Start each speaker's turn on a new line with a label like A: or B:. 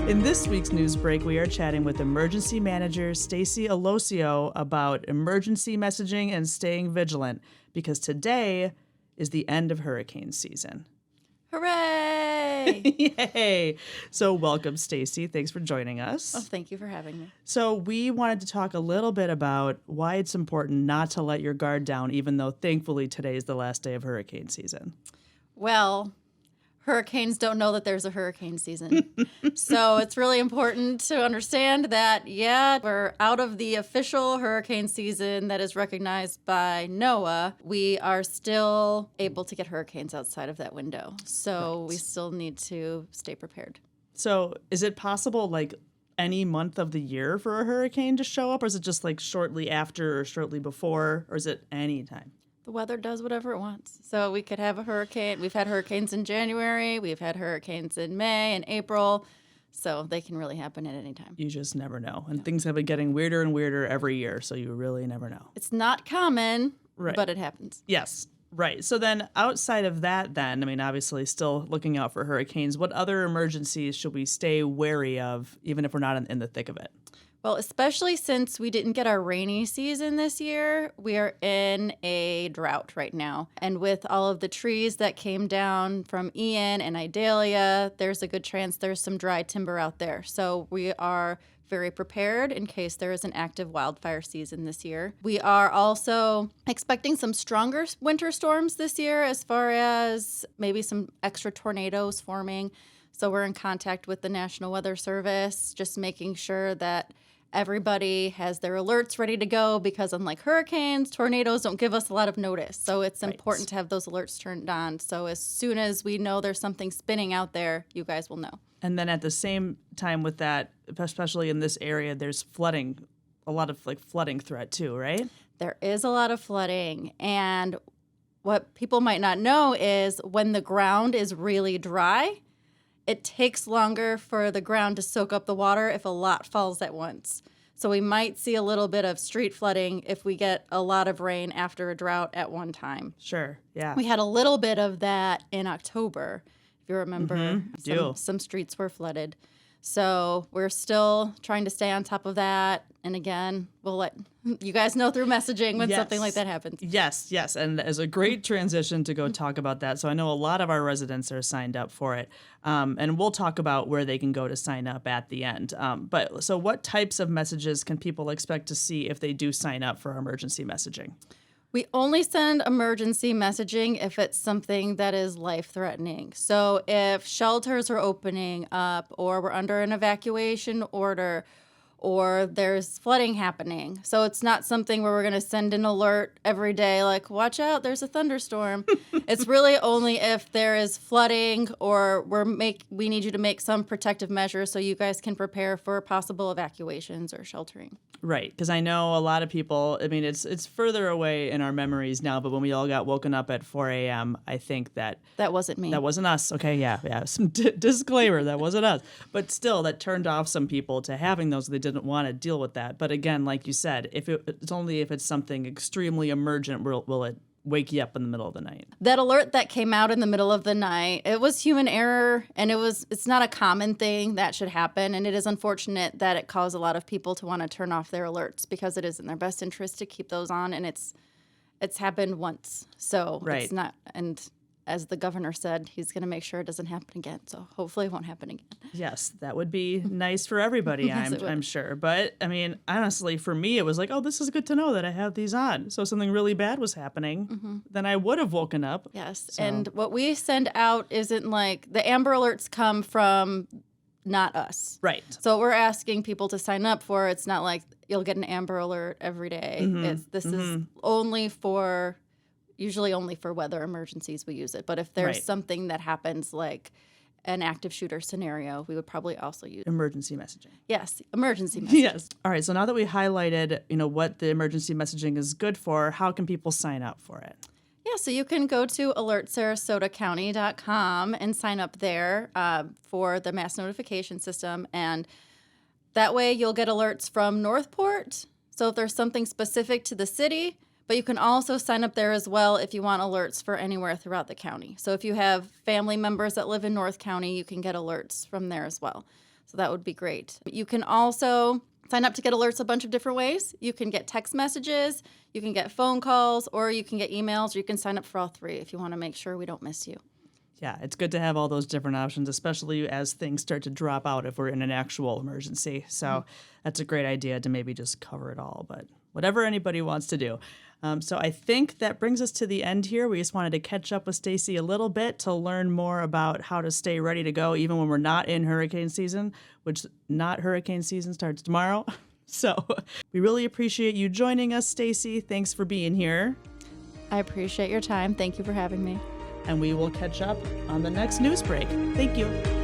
A: In this week's Newsbreak, we are chatting with Emergency Manager Stacy Aloisio about emergency messaging and staying vigilant, because today is the end of hurricane season.
B: Hooray!
A: Yay! So welcome, Stacy. Thanks for joining us.
B: Oh, thank you for having me.
A: So we wanted to talk a little bit about why it's important not to let your guard down, even though thankfully today is the last day of hurricane season.
B: Well, hurricanes don't know that there's a hurricane season. So it's really important to understand that, we're out of the official hurricane season that is recognized by NOAA. We are still able to get hurricanes outside of that window. So we still need to stay prepared.
A: So is it possible, like, any month of the year for a hurricane to show up, or is it just like shortly after or shortly before, or is it any time?
B: The weather does whatever it wants. So we could have a hurricane. We've had hurricanes in January. We've had hurricanes in May and April. So they can really happen at any time.
A: You just never know. And things have been getting weirder and weirder every year, so you really never know.
B: It's not common,
A: Right.
B: but it happens.
A: Yes, right. So then outside of that then, I mean, obviously still looking out for hurricanes, what other emergencies should we stay wary of, even if we're not in the thick of it?
B: Well, especially since we didn't get our rainy season this year, we are in a drought right now. And with all of the trees that came down from Ian and Idalia, there's a good chance there's some dry timber out there. So we are very prepared in case there is an active wildfire season this year. We are also expecting some stronger winter storms this year, as far as maybe some extra tornadoes forming. So we're in contact with the National Weather Service, just making sure that everybody has their alerts ready to go, because unlike hurricanes, tornadoes don't give us a lot of notice. So it's important to have those alerts turned on. So as soon as we know there's something spinning out there, you guys will know.
A: And then at the same time with that, especially in this area, there's flooding, a lot of like flooding threat too, right?
B: There is a lot of flooding. And what people might not know is when the ground is really dry, it takes longer for the ground to soak up the water if a lot falls at once. So we might see a little bit of street flooding if we get a lot of rain after a drought at one time.
A: Sure, yeah.
B: We had a little bit of that in October. If you remember, some streets were flooded. So we're still trying to stay on top of that. And again, we'll let you guys know through messaging when something like that happens.
A: Yes. And as a great transition to go talk about that. So I know a lot of our residents are signed up for it. And we'll talk about where they can go to sign up at the end. But so what types of messages can people expect to see if they do sign up for emergency messaging?
B: We only send emergency messaging if it's something that is life-threatening. So if shelters are opening up, or we're under an evacuation order, or there's flooding happening. So it's not something where we're going to send an alert every day like, watch out, there's a thunderstorm. It's really only if there is flooding, or we need you to make some protective measures so you guys can prepare for possible evacuations or sheltering.
A: Right, because I know a lot of people, I mean, it's further away in our memories now, but when we all got woken up at 4 a.m., I think that
B: wasn't me.
A: That wasn't us. Okay, yeah. Some disclaimer, that wasn't us. But still, that turned off some people to having those. They didn't want to deal with that. But again, like you said, it's only if it's something extremely emergent will it wake you up in the middle of the night.
B: That alert that came out in the middle of the night, it was human error, and it's not a common thing that should happen, and it is unfortunate that it caused a lot of people to want to turn off their alerts, because it is in their best interest to keep those on, and it's happened once. So It's not, and as the governor said, he's going to make sure it doesn't happen again. So hopefully it won't happen again.
A: Yes, that would be nice for everybody,
B: Yes,
A: I'm sure. But, I mean, honestly, for me, it was like, oh, this is good to know that I have these on. So if something really bad was happening, then I would have woken up.
B: Yes,
A: So.
B: and what we send out isn't like, the Amber Alerts come from not us.
A: Right.
B: So what we're asking people to sign up for, it's not like you'll get an Amber Alert every day. This is usually only for weather emergencies we use it. But if there's something that happens, like an active shooter scenario, we would probably also use
A: emergency messaging.
B: Yes, emergency messaging.
A: Yes. All right. So now that we highlighted, what the emergency messaging is good for, how can people sign up for it?
B: Yeah, so you can go to alertsarasotacounty.com and sign up there for the mass notification system. And that way you'll get alerts from Northport. So if there's something specific to the city, but you can also sign up there as well if you want alerts for anywhere throughout the county. So if you have family members that live in North County, you can get alerts from there as well. So that would be great. You can also sign up to get alerts a bunch of different ways. You can get text messages, you can get phone calls, or you can get emails, or you can sign up for all three if you want to make sure we don't miss you.
A: Yeah, it's good to have all those different options, especially as things start to drop out if we're in an actual emergency. So that's a great idea to maybe just cover it all, but whatever anybody wants to do. So I think that brings us to the end here. We just wanted to catch up with Stacy a little bit to learn more about how to stay ready to go even when we're not in hurricane season, which not hurricane season starts tomorrow. So we really appreciate you joining us, Stacy. Thanks for being here.
B: I appreciate your time. Thank you for having me.
A: And we will catch up on the next Newsbreak. Thank you.